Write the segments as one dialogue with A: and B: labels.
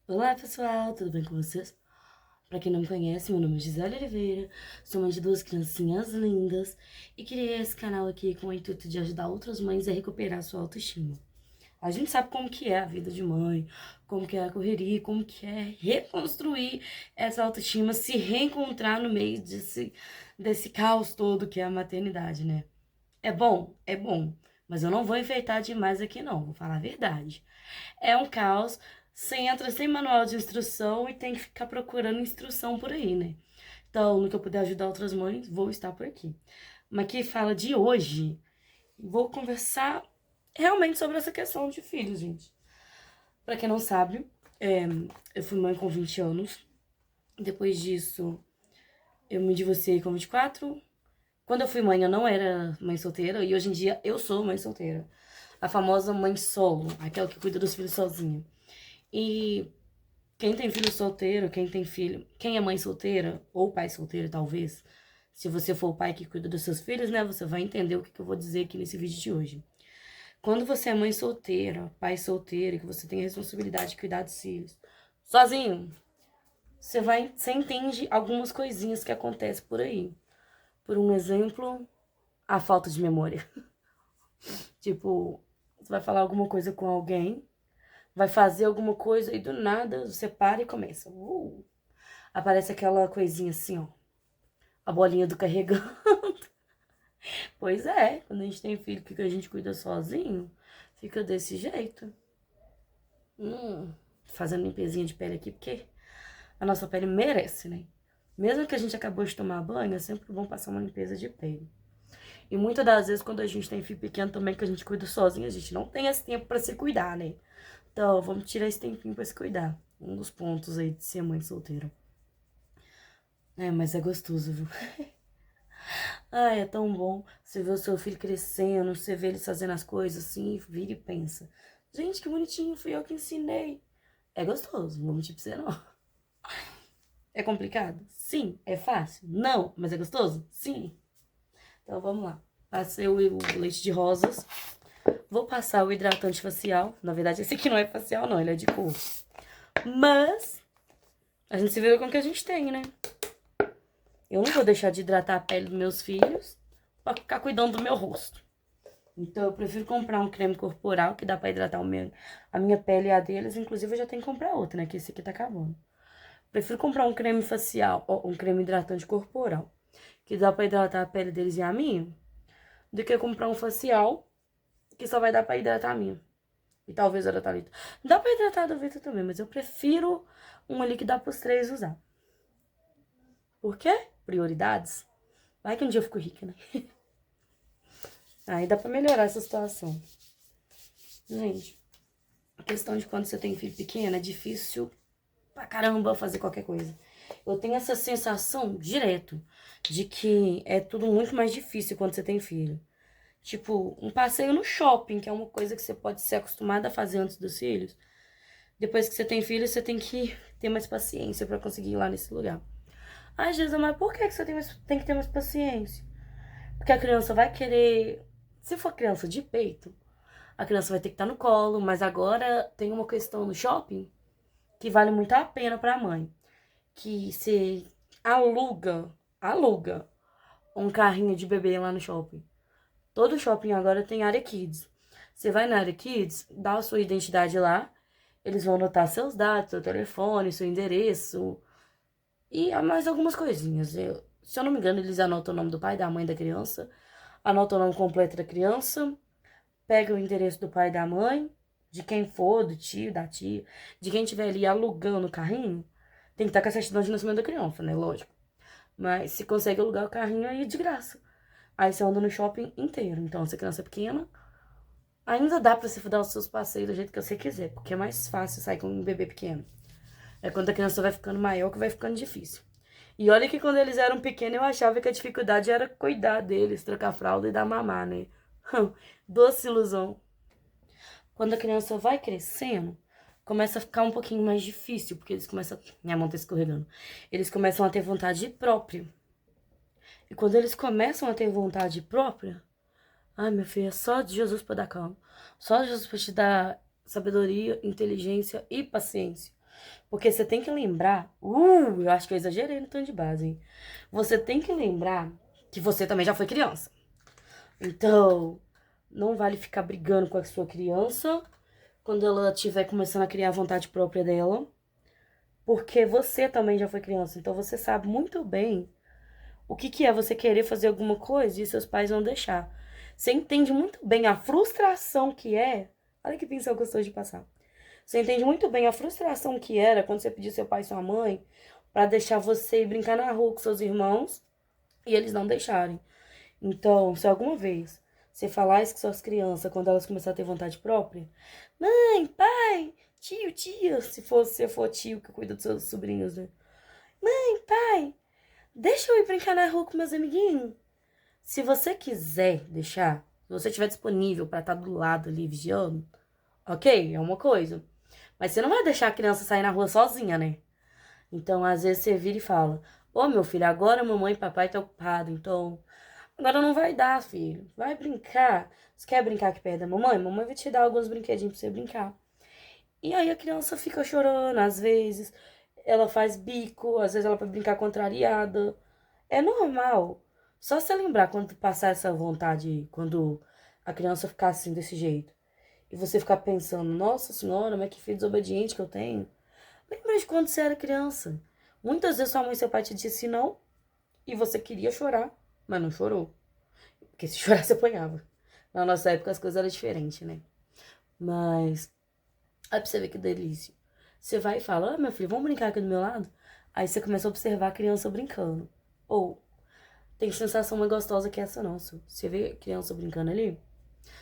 A: Olá pessoal, tudo bem com vocês? Pra quem não me conhece, meu nome é Gisele Oliveira, sou mãe de duas criancinhas lindas e criei esse canal aqui com o intuito de ajudar outras mães a recuperar sua autoestima. A gente sabe como que é a vida de mãe, como que é a correria, como que é reconstruir essa autoestima, se reencontrar no meio desse caos todo que é a maternidade, né? É bom, mas eu não vou enfeitar demais aqui não, vou falar a verdade. É um caos, você entra sem manual de instrução e tem que ficar procurando instrução por aí, né? Então, no que eu puder ajudar outras mães, vou estar por aqui. Mas que fala de hoje, vou conversar realmente sobre essa questão de filhos, gente. Pra quem não sabe, eu fui mãe com 20 anos. Depois disso, eu me divorciei com 24. Quando eu fui mãe, eu não era mãe solteira. E hoje em dia, eu sou mãe solteira. A famosa mãe solo, aquela que cuida dos filhos sozinha. E quem tem filho solteiro, quem tem filho, quem é mãe solteira, ou pai solteiro, talvez, se você for o pai que cuida dos seus filhos, né, você vai entender o que eu vou dizer aqui nesse vídeo de hoje. Quando você é mãe solteira, pai solteiro, que você tem a responsabilidade de cuidar dos filhos, sozinho, você entende algumas coisinhas que acontecem por aí. Por um exemplo, a falta de memória. Tipo, você vai falar alguma coisa com alguém, vai fazer alguma coisa e do nada você para e começa. Aparece aquela coisinha assim, ó. A bolinha do carregando. Pois é, quando a gente tem filho que a gente cuida sozinho, fica desse jeito. Fazendo limpezinha de pele aqui, porque a nossa pele merece, né? Mesmo que a gente acabou de tomar banho, é sempre bom passar uma limpeza de pele. E muitas das vezes, quando a gente tem filho pequeno também, que a gente cuida sozinho, a gente não tem esse tempo pra se cuidar, né? Então, vamos tirar esse tempinho pra se cuidar. Um dos pontos aí de ser mãe solteira. É, mas é gostoso, viu? Ai, é tão bom você ver o seu filho crescendo, você vê ele fazendo as coisas assim, vira e pensa. Gente, que bonitinho, fui eu que ensinei. É gostoso, não vou mentir pra você não. É complicado? Sim. É fácil? Não. Mas é gostoso? Sim. Então vamos lá. Passei o leite de rosas. Vou passar o hidratante facial. Na verdade, esse aqui não é facial, não, ele é de cor. Mas a gente se vê com o que a gente tem, né? Eu não vou deixar de hidratar a pele dos meus filhos pra ficar cuidando do meu rosto. Então eu prefiro comprar um creme corporal que dá pra hidratar a minha pele e a deles. Inclusive eu já tenho que comprar outro, né? Que esse aqui tá acabando. Prefiro comprar um creme facial, ou um creme hidratante corporal, que dá pra hidratar a pele deles e a minha, do que comprar um facial que só vai dar pra hidratar a minha. E talvez a da Thalita. Dá pra hidratar a da Vitor também, mas eu prefiro um ali que dá pros três usar. Por quê? Prioridades. Vai que um dia eu fico rica, né? Aí dá pra melhorar essa situação. Gente, a questão de quando você tem filho pequeno é difícil pra caramba fazer qualquer coisa. Eu tenho essa sensação direto de que é tudo muito mais difícil quando você tem filho. Tipo, um passeio no shopping, que é uma coisa que você pode ser acostumada a fazer antes dos filhos. Depois que você tem filho, você tem que ter mais paciência pra conseguir ir lá nesse lugar. Ai, Jesus, mas por que você tem que ter mais paciência? Porque a criança vai querer. Se for criança de peito, a criança vai ter que estar no colo, mas agora tem uma questão no shopping que vale muito a pena pra mãe. Que você aluga um carrinho de bebê lá no shopping. Todo shopping agora tem área kids. Você vai na área kids, dá a sua identidade lá, eles vão anotar seus dados, seu telefone, seu endereço e mais algumas coisinhas. Se eu não me engano, eles anotam o nome do pai, da mãe da criança, anotam o nome completo da criança, pegam o endereço do pai e da mãe, de quem for, do tio, da tia, de quem estiver ali alugando o carrinho, tem que estar com a certidão de nascimento da criança, né? Lógico. Mas se consegue alugar o carrinho aí de graça. Aí você anda no shopping inteiro. Então, se a criança é pequena, ainda dá pra você dar os seus passeios do jeito que você quiser. Porque é mais fácil sair com um bebê pequeno. É quando a criança vai ficando maior que vai ficando difícil. E olha que quando eles eram pequenos, eu achava que a dificuldade era cuidar deles, trocar fralda e dar mamar, né? Doce ilusão. Quando a criança vai crescendo, começa a ficar um pouquinho mais difícil. Porque eles começam... Minha mão tá escorregando. Eles começam a ter vontade própria. E quando eles começam a ter vontade própria, ai, minha filha, é só de Jesus pra dar calma. Só de Jesus pra te dar sabedoria, inteligência e paciência. Porque você tem que lembrar, eu acho que eu exagerei no tom de base, hein? Você tem que lembrar que você também já foi criança. Então, não vale ficar brigando com a sua criança quando ela estiver começando a criar a vontade própria dela, porque você também já foi criança. Então, você sabe muito bem o que que é você querer fazer alguma coisa e seus pais não deixar. Você entende muito bem a frustração que é. Olha que pincel gostoso de passar. Você entende muito bem a frustração que era quando você pediu seu pai e sua mãe pra deixar você ir brincar na rua com seus irmãos e eles não deixarem. Então, se alguma vez você falar isso com suas crianças quando elas começarem a ter vontade própria, mãe, pai, tio, tia, se você for tio que cuida dos seus sobrinhos, né? Mãe, pai, deixa eu ir brincar na rua com meus amiguinhos. Se você quiser deixar, se você estiver disponível pra estar do lado ali vigiando, ok, é uma coisa. Mas você não vai deixar a criança sair na rua sozinha, né? Então, às vezes você vira e fala: Ô, meu filho, agora mamãe e papai tá ocupado, então agora não vai dar, filho. Vai brincar. Você quer brincar aqui perto da mamãe? Mamãe vai te dar alguns brinquedinhos pra você brincar. E aí a criança fica chorando, às vezes ela faz bico, às vezes ela vai brincar contrariada. É normal. Só você lembrar quando passar essa vontade, quando a criança ficar assim desse jeito. E você ficar pensando, nossa senhora, mas que filho desobediente que eu tenho. Lembra de quando você era criança? Muitas vezes sua mãe e seu pai te disse não e você queria chorar, mas não chorou. Porque se chorar, você apanhava. Na nossa época as coisas eram diferentes, né? Mas, aí pra você ver que delícia. Você vai e fala, meu filho, vamos brincar aqui do meu lado? Aí você começa a observar a criança brincando. Ou, tem sensação mais gostosa que essa não, Su. Você vê a criança brincando ali,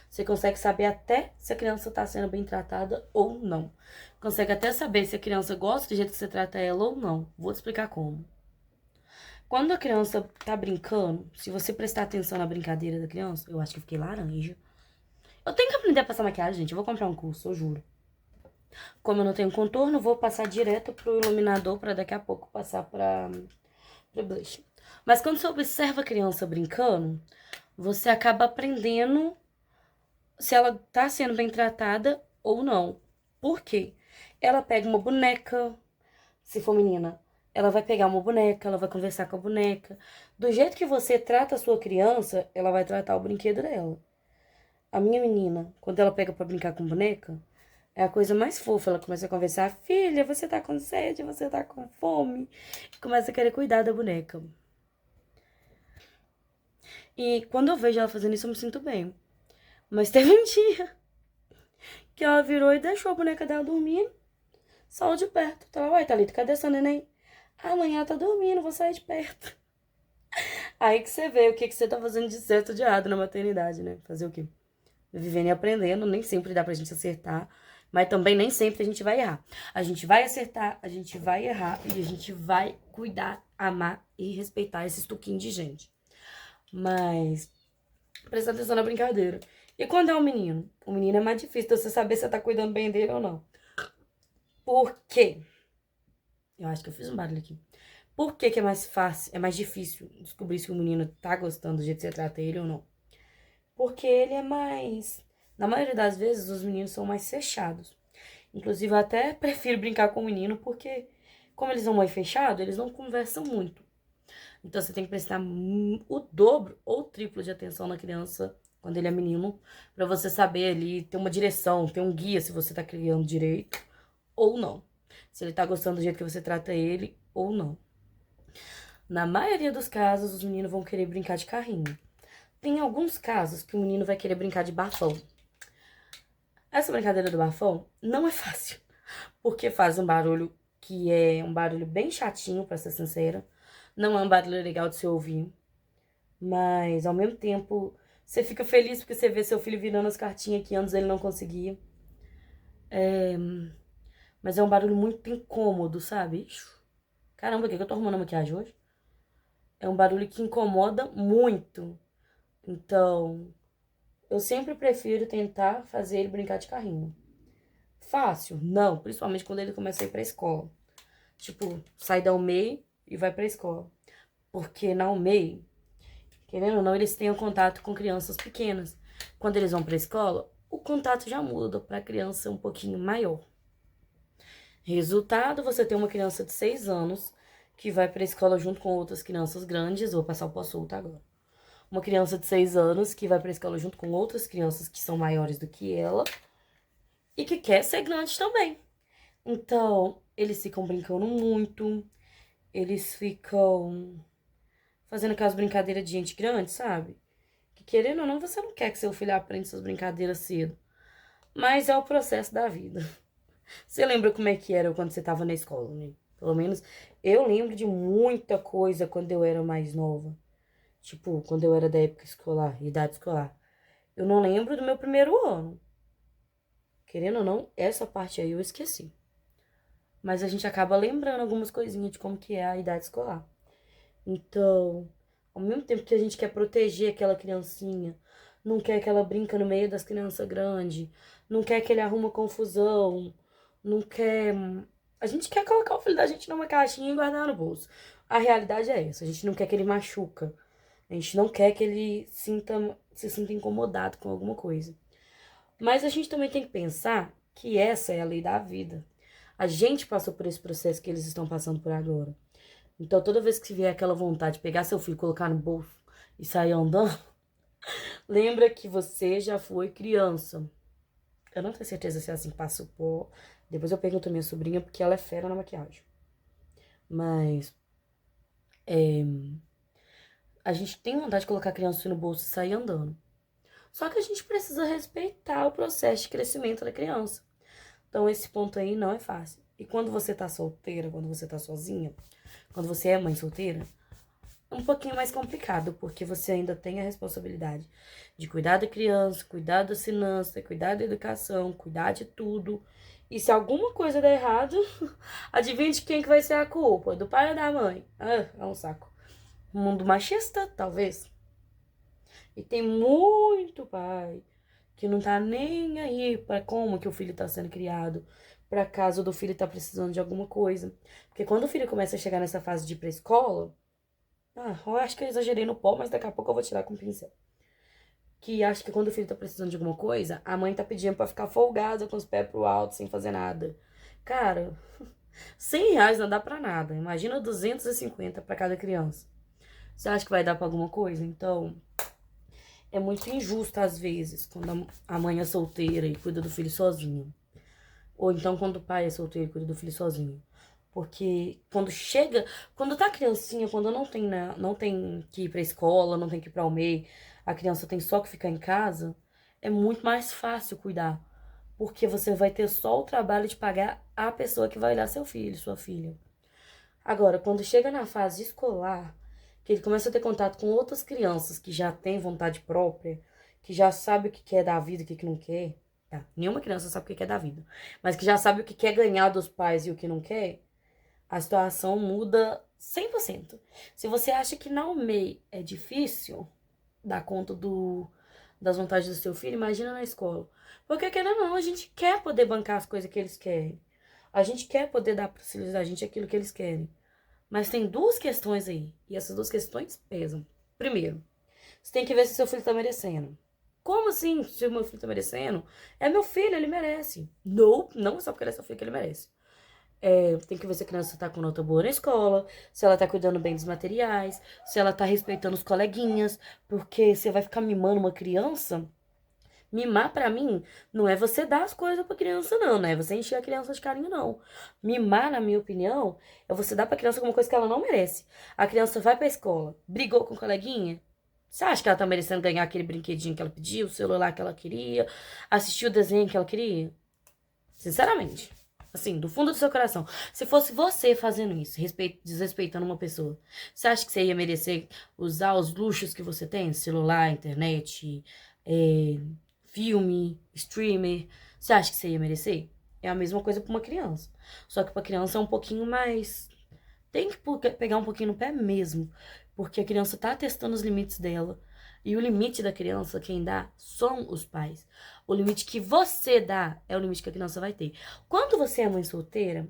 A: você consegue saber até se a criança tá sendo bem tratada ou não. Consegue até saber se a criança gosta do jeito que você trata ela ou não. Vou te explicar como. Quando a criança tá brincando, se você prestar atenção na brincadeira da criança, eu acho que eu fiquei laranja. Eu tenho que aprender a passar maquiagem, gente. Eu vou comprar um curso, eu juro. Como eu não tenho contorno, vou passar direto pro iluminador pra daqui a pouco passar pro blush. Mas quando você observa a criança brincando, você acaba aprendendo se ela tá sendo bem tratada ou não. Por quê? Ela pega uma boneca, se for menina, ela vai pegar uma boneca, ela vai conversar com a boneca. Do jeito que você trata a sua criança, ela vai tratar o brinquedo dela. A minha menina, quando ela pega pra brincar com boneca, é a coisa mais fofa. Ela começa a conversar, filha, você tá com sede, você tá com fome. E começa a querer cuidar da boneca. E quando eu vejo ela fazendo isso, eu me sinto bem. Mas teve um dia que ela virou e deixou a boneca dela dormindo. Saiu de perto. Então, uai, Thalita, cadê essa neném? Amanhã ela tá dormindo, vou sair de perto. Aí que você vê o que você tá fazendo de certo ou de errado na maternidade, né? Fazer o quê? Vivendo e aprendendo, nem sempre dá pra gente acertar, mas também nem sempre a gente vai errar. A gente vai acertar, a gente vai errar e a gente vai cuidar, amar e respeitar esse estuquinho de gente. Mas presta atenção na brincadeira. E quando é um menino? O menino é mais difícil de você saber se você tá cuidando bem dele ou não. Por quê? Eu acho que eu fiz um barulho aqui. Por que que é mais fácil, é mais difícil descobrir se o menino tá gostando do jeito que você trata ele ou não? Porque ele é mais... Na maioria das vezes, os meninos são mais fechados. Inclusive, eu até prefiro brincar com o menino, porque como eles são mais fechados, eles não conversam muito. Então, você tem que prestar o dobro ou o triplo de atenção na criança quando ele é menino, pra você saber ali, ter uma direção, ter um guia se você tá criando direito ou não. Se ele tá gostando do jeito que você trata ele ou não. Na maioria dos casos, os meninos vão querer brincar de carrinho. Tem alguns casos que o menino vai querer brincar de bafão. Essa brincadeira do bafão não é fácil, porque faz um barulho que é um barulho bem chatinho, pra ser sincera. Não é um barulho legal de se ouvir, mas ao mesmo tempo você fica feliz porque você vê seu filho virando as cartinhas que antes ele não conseguia. Mas é um barulho muito incômodo, sabe? Caramba, o que eu tô arrumando a maquiagem hoje? É um barulho que incomoda muito. Então, eu sempre prefiro tentar fazer ele brincar de carrinho. Fácil? Não, principalmente quando ele começa a ir pra escola. Tipo, sai da UMEI e vai pra escola. Porque na UMEI, querendo ou não, eles têm um contato com crianças pequenas. Quando eles vão pra escola, o contato já muda pra criança um pouquinho maior. Resultado, você tem uma criança de 6 anos que vai pra escola junto com outras crianças grandes. Vou passar o pó solto agora. Uma criança de 6 anos que vai pra escola junto com outras crianças que são maiores do que ela e que quer ser grande também. Então, eles ficam brincando muito, eles ficam fazendo aquelas brincadeiras de gente grande, sabe? Que querendo ou não, você não quer que seu filho aprenda essas brincadeiras cedo. Mas é o processo da vida. Você lembra como é que era quando você tava na escola, né? Pelo menos eu lembro de muita coisa quando eu era mais nova. Tipo, quando eu era da época escolar, idade escolar. Eu não lembro do meu primeiro ano. Querendo ou não, essa parte aí eu esqueci. Mas a gente acaba lembrando algumas coisinhas de como que é a idade escolar. Então, ao mesmo tempo que a gente quer proteger aquela criancinha, não quer que ela brinca no meio das crianças grandes, não quer que ele arruma confusão, não quer... A gente quer colocar o filho da gente numa caixinha e guardar no bolso. A realidade é essa, a gente não quer que ele machuca. A gente não quer que ele se sinta incomodado com alguma coisa. Mas a gente também tem que pensar que essa é a lei da vida. A gente passou por esse processo que eles estão passando por agora. Então, toda vez que vier aquela vontade de pegar seu filho, colocar no bolso e sair andando, lembra que você já foi criança. Eu não tenho certeza se é assim que passou por... Depois eu pergunto à minha sobrinha, porque ela é fera na maquiagem. Mas, a gente tem vontade de colocar a criança no bolso e sair andando. Só que a gente precisa respeitar o processo de crescimento da criança. Então, esse ponto aí não é fácil. E quando você tá solteira, quando você tá sozinha, quando você é mãe solteira, é um pouquinho mais complicado, porque você ainda tem a responsabilidade de cuidar da criança, cuidar da finança, cuidar da educação, cuidar de tudo. E se alguma coisa der errado, adivinha de quem que vai ser a culpa? Do pai ou da mãe? Ah, é um saco. Mundo machista, talvez. E tem muito pai que não tá nem aí pra como que o filho tá sendo criado, pra caso do filho tá precisando de alguma coisa. Porque quando o filho começa a chegar nessa fase de ir pra escola, eu acho que eu exagerei no pó, mas daqui a pouco eu vou tirar com o pincel. Que acho que quando o filho tá precisando de alguma coisa, a mãe tá pedindo pra ficar folgada com os pés pro alto, sem fazer nada. Cara, R$ 100 não dá pra nada. Imagina 250 pra cada criança. Você acha que vai dar pra alguma coisa? Então, é muito injusto às vezes, quando a mãe é solteira e cuida do filho sozinha. Ou então quando o pai é solteiro e cuida do filho sozinho. Porque quando tá criancinha, quando não tem que ir pra escola, não tem que ir pra almeida, a criança tem só que ficar em casa, é muito mais fácil cuidar. Porque você vai ter só o trabalho de pagar a pessoa que vai olhar seu filho, sua filha. Agora, quando chega na fase escolar, que ele começa a ter contato com outras crianças que já têm vontade própria, que já sabe o que quer da vida e o que não quer. Tá? Nenhuma criança sabe o que quer da vida. Mas que já sabe o que quer ganhar dos pais e o que não quer, a situação muda 100%. Se você acha que na UMEI é difícil dar conta das vontades do seu filho, imagina na escola. Porque, querendo ou não, a gente quer poder bancar as coisas que eles querem. A gente quer poder dar para os filhos da gente aquilo que eles querem. Mas tem duas questões aí. E essas duas questões pesam. Primeiro, você tem que ver se seu filho tá merecendo. Como assim, se o meu filho tá merecendo? É meu filho, ele merece. Não, não é só porque ele é seu filho que ele merece. Tem que ver se a criança tá com nota boa na escola, se ela tá cuidando bem dos materiais, se ela tá respeitando os coleguinhas, porque você vai ficar mimando uma criança. Mimar pra mim não é você dar as coisas pra criança, não é você encher a criança de carinho, não. Mimar, na minha opinião, é você dar pra criança alguma coisa que ela não merece. A criança vai pra escola, brigou com o coleguinha. Você acha que ela tá merecendo ganhar aquele brinquedinho que ela pediu, o celular que ela queria, assistir o desenho que ela queria? Sinceramente. Assim, do fundo do seu coração. Se fosse você fazendo isso, desrespeitando uma pessoa, você acha que você ia merecer usar os luxos que você tem? Celular, internet, filme, streamer. Você acha que você ia merecer? É a mesma coisa pra uma criança. Só que pra criança é um pouquinho mais... Tem que pegar um pouquinho no pé mesmo. Porque a criança tá testando os limites dela. E o limite da criança, quem dá, são os pais. O limite que você dá é o limite que a criança vai ter. Quando você é mãe solteira,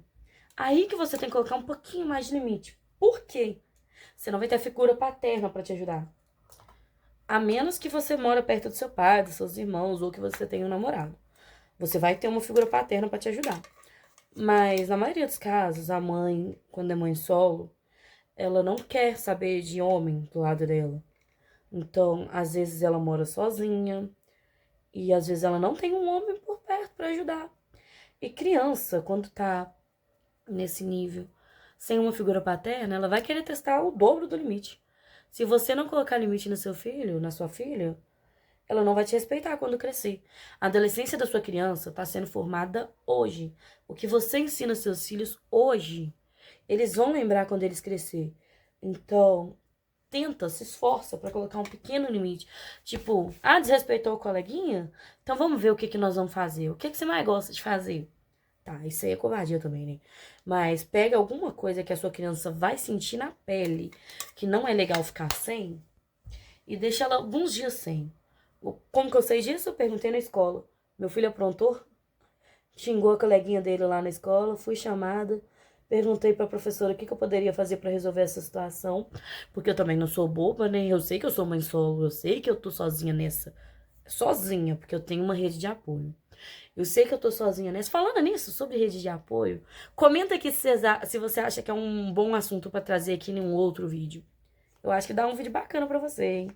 A: aí que você tem que colocar um pouquinho mais de limite. Por quê? Você não vai ter a figura paterna pra te ajudar. A menos que você mora perto do seu pai, dos seus irmãos, ou que você tenha um namorado. Você vai ter uma figura paterna pra te ajudar. Mas na maioria dos casos, a mãe, quando é mãe solo, ela não quer saber de homem do lado dela. Então, às vezes ela mora sozinha e às vezes ela não tem um homem por perto para ajudar. E criança, quando tá nesse nível, sem uma figura paterna, ela vai querer testar o dobro do limite. Se você não colocar limite no seu filho, na sua filha, ela não vai te respeitar quando crescer. A adolescência da sua criança está sendo formada hoje. O que você ensina aos seus filhos hoje, eles vão lembrar quando eles crescer. Então, tenta, se esforça para colocar um pequeno limite. Tipo, desrespeitou o coleguinha? Então vamos ver o que nós vamos fazer. O que você mais gosta de fazer? Tá, isso aí é covardia também, né? Mas pega alguma coisa que a sua criança vai sentir na pele, que não é legal ficar sem, e deixa ela alguns dias sem. Como que eu sei disso? Eu perguntei na escola. Meu filho aprontou, xingou a coleguinha dele lá na escola, fui chamada, perguntei pra professora o que eu poderia fazer pra resolver essa situação, porque eu também não sou boba, né? Eu sei que eu sou mãe solo, eu sei que eu tô sozinha nessa. Sozinha, porque eu tenho uma rede de apoio. Eu sei que eu tô sozinha nessa. Falando nisso, sobre rede de apoio, comenta aqui se você acha que é um bom assunto pra trazer aqui em um outro vídeo. Eu acho que dá um vídeo bacana pra você, hein?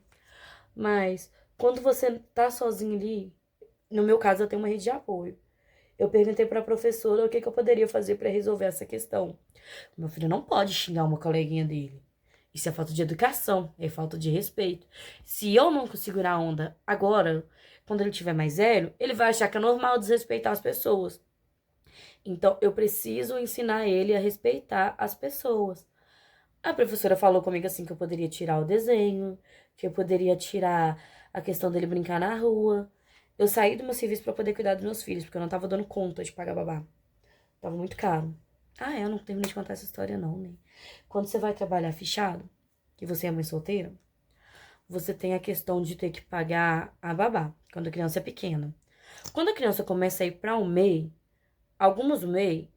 A: Mas quando você tá sozinho ali, no meu caso eu tenho uma rede de apoio. Eu perguntei pra professora o que eu poderia fazer pra resolver essa questão. Meu filho não pode xingar uma coleguinha dele. Isso é falta de educação, é falta de respeito. Se eu não segurar a onda agora, quando ele tiver mais velho, ele vai achar que é normal desrespeitar as pessoas. Então, eu preciso ensinar ele a respeitar as pessoas. A professora falou comigo assim que eu poderia tirar o desenho, que eu poderia tirar a questão dele brincar na rua. Eu saí do meu serviço pra poder cuidar dos meus filhos, porque eu não tava dando conta de pagar babá. Tava muito caro. Eu não terminei de contar essa história não, né? Quando você vai trabalhar fichado, que você é mãe solteira, você tem a questão de ter que pagar a babá, quando a criança é pequena. Quando a criança começa a ir pra um MEI, algumas MEI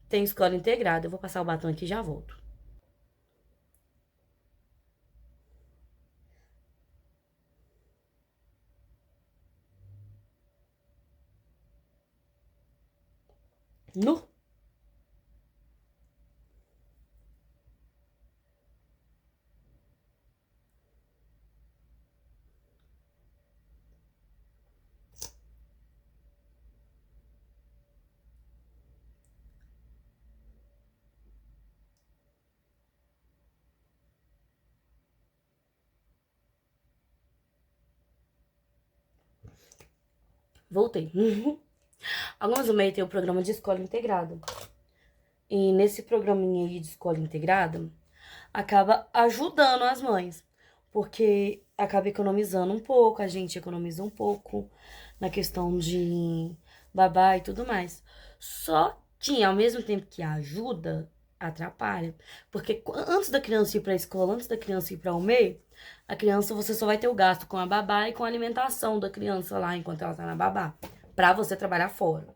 A: tem escola integrada. Eu vou passar o batom aqui e já volto. Nu! Voltei. Algumas MEI tem o programa de escola integrada. E nesse programinha aí de escola integrada, acaba ajudando as mães. Porque acaba economizando um pouco, a gente economiza um pouco na questão de babá e tudo mais. Só que, ao mesmo tempo que ajuda, atrapalha. Porque antes da criança ir pra escola, antes da criança ir pra o meio, a criança você só vai ter o gasto com a babá e com a alimentação da criança lá enquanto ela tá na babá. Pra você trabalhar fora.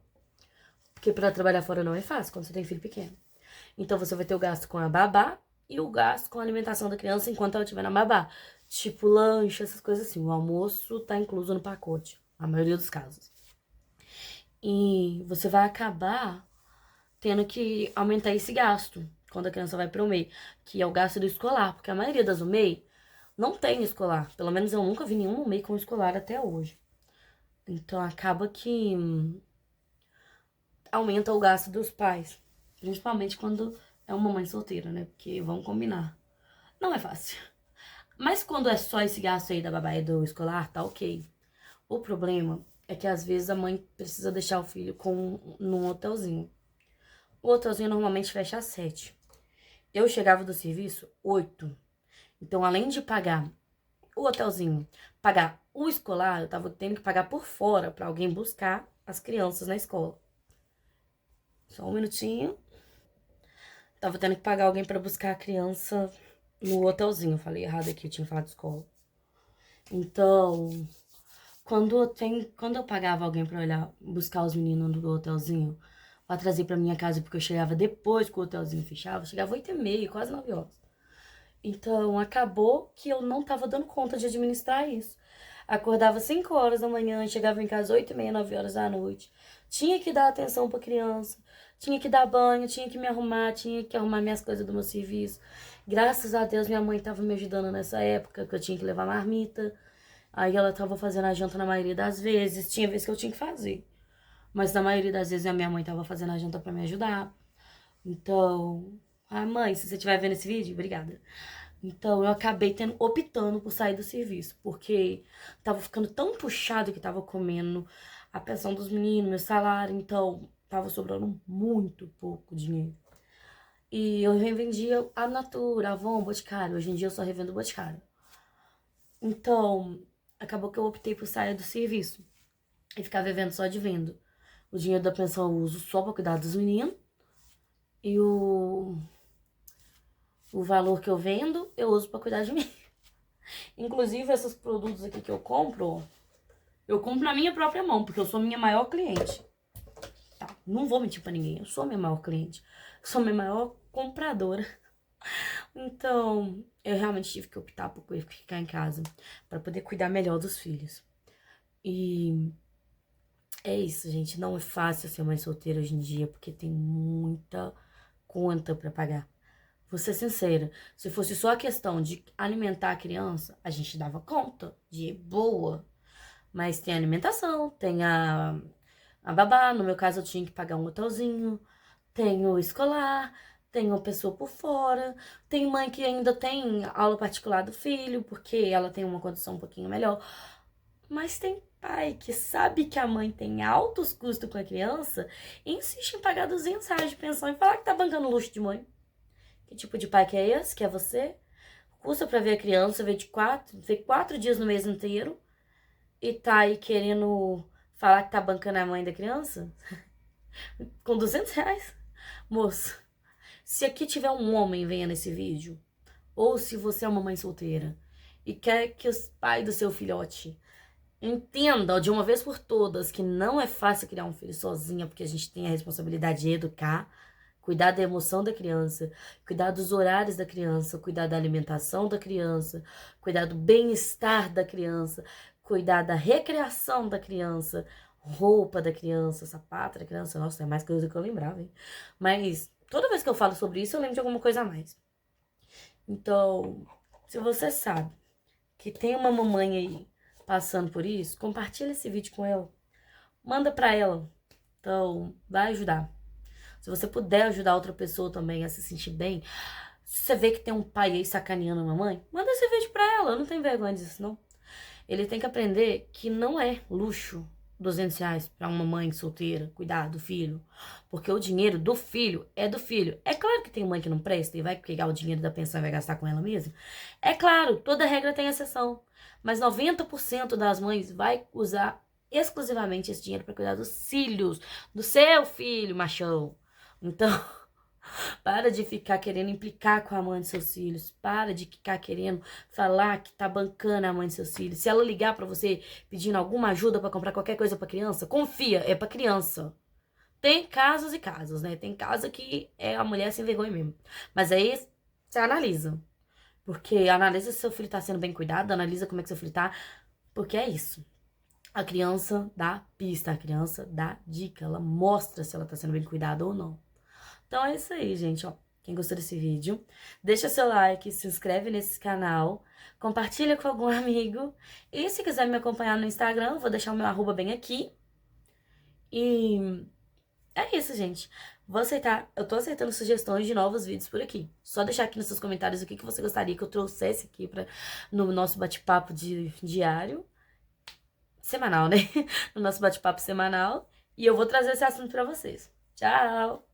A: Porque pra trabalhar fora não é fácil quando você tem filho pequeno. Então você vai ter o gasto com a babá e o gasto com a alimentação da criança enquanto ela estiver na babá. Tipo lanche, essas coisas assim. O almoço tá incluso no pacote, na maioria dos casos. E você vai acabar tendo que aumentar esse gasto quando a criança vai pro MEI, que é o gasto do escolar, porque a maioria das MEI não tem escolar. Pelo menos eu nunca vi nenhum MEI com escolar até hoje. Então acaba que aumenta o gasto dos pais, principalmente quando é uma mãe solteira, né? Porque vamos combinar, não é fácil. Mas quando é só esse gasto aí da babá e do escolar, tá ok. O problema é que às vezes a mãe precisa deixar o filho num hotelzinho. O hotelzinho normalmente fecha às 7. Eu chegava do serviço 8. Então, além de pagar o hotelzinho, pagar o escolar, eu tava tendo que pagar por fora pra alguém buscar as crianças na escola. Só um minutinho. Tava tendo que pagar alguém pra buscar a criança no hotelzinho. Eu falei errado aqui, eu tinha falado escola. Então, quando eu pagava alguém pra olhar, buscar os meninos do hotelzinho, pra trazer pra minha casa, porque eu chegava depois que o hotelzinho fechava, eu chegava 8h30, quase 9 horas. Então, acabou que eu não tava dando conta de administrar isso. Acordava 5 horas da manhã, chegava em casa 8h30, 9 horas da noite. Tinha que dar atenção pra criança, tinha que dar banho, tinha que me arrumar, tinha que arrumar minhas coisas do meu serviço. Graças a Deus, minha mãe tava me ajudando nessa época, que eu tinha que levar marmita. Aí ela tava fazendo a janta na maioria das vezes. Tinha vezes que eu tinha que fazer. Mas na maioria das vezes a minha mãe tava fazendo a janta pra me ajudar. Então, mãe, se você estiver vendo esse vídeo, obrigada. Então, eu acabei optando por sair do serviço, porque tava ficando tão puxado que tava comendo a pensão dos meninos, meu salário, então tava sobrando muito pouco dinheiro. E eu revendia a Natura, a Avon, Boticário. Hoje em dia eu só revendo Boticário. Então, acabou que eu optei por sair do serviço e ficar vivendo só de venda. O dinheiro da pensão eu uso só pra cuidar dos meninos. E o valor que eu vendo, eu uso pra cuidar de mim. Inclusive, esses produtos aqui que eu compro na minha própria mão, porque eu sou minha maior cliente. Tá, não vou mentir pra ninguém, eu sou minha maior cliente. Sou minha maior compradora. Então, eu realmente tive que optar por ficar em casa pra poder cuidar melhor dos filhos. E é isso, gente. Não é fácil ser mãe solteira hoje em dia, porque tem muita conta pra pagar. Vou ser sincera, se fosse só a questão de alimentar a criança, a gente dava conta, de boa. Mas tem a alimentação, tem a babá, no meu caso eu tinha que pagar um hotelzinho, tem o escolar, tem uma pessoa por fora, tem mãe que ainda tem aula particular do filho, porque ela tem uma condição um pouquinho melhor. Mas tem pai que sabe que a mãe tem altos custos com a criança e insiste em pagar R$ 200 de pensão e falar que tá bancando luxo de mãe. Que tipo de pai que é esse? Que é você? Custa pra ver a criança, ver 4 dias no mês inteiro e tá aí querendo falar que tá bancando a mãe da criança? Com R$ 200? Moço, se aqui tiver um homem vendo esse vídeo, ou se você é uma mãe solteira e quer que os pais do seu filhote entendam de uma vez por todas que não é fácil criar um filho sozinha, porque a gente tem a responsabilidade de educar, cuidar da emoção da criança, cuidar dos horários da criança, cuidar da alimentação da criança, cuidar do bem-estar da criança, cuidar da recreação da criança, roupa da criança, sapato da criança. Nossa, é mais coisa do que eu lembrava, hein? Mas toda vez que eu falo sobre isso, eu lembro de alguma coisa a mais. Então, se você sabe que tem uma mamãe aí passando por isso, compartilha esse vídeo com ela. Manda pra ela. Então, vai ajudar. Se você puder ajudar outra pessoa também a se sentir bem, se você vê que tem um pai aí sacaneando a mamãe, manda esse vídeo pra ela. Não tem vergonha disso, não. Ele tem que aprender que não é luxo R$ 200 pra uma mãe solteira cuidar do filho. Porque o dinheiro do filho é do filho. É claro que tem mãe que não presta e vai pegar o dinheiro da pensão e vai gastar com ela mesma. É claro, toda regra tem exceção. Mas 90% das mães vai usar exclusivamente esse dinheiro pra cuidar dos filhos, do seu filho, machão. Então, para de ficar querendo implicar com a mãe de seus filhos. Para de ficar querendo falar que tá bancando a mãe de seus filhos. Se ela ligar pra você pedindo alguma ajuda pra comprar qualquer coisa pra criança, confia, é pra criança. Tem casos e casos, né? Tem casos que é a mulher sem vergonha mesmo. Mas aí você analisa. Porque analisa se seu filho tá sendo bem cuidado, analisa como é que seu filho tá. Porque é isso. A criança dá pista, a criança dá dica, ela mostra se ela tá sendo bem cuidada ou não. Então é isso aí, gente, ó. Quem gostou desse vídeo, deixa seu like, se inscreve nesse canal, compartilha com algum amigo. E se quiser me acompanhar no Instagram, vou deixar o meu arroba bem aqui. E é isso, gente. Eu tô aceitando sugestões de novos vídeos por aqui. Só deixar aqui nos seus comentários o que você gostaria que eu trouxesse aqui no nosso bate-papo diário. Semanal, né? No nosso bate-papo semanal. E eu vou trazer esse assunto pra vocês. Tchau!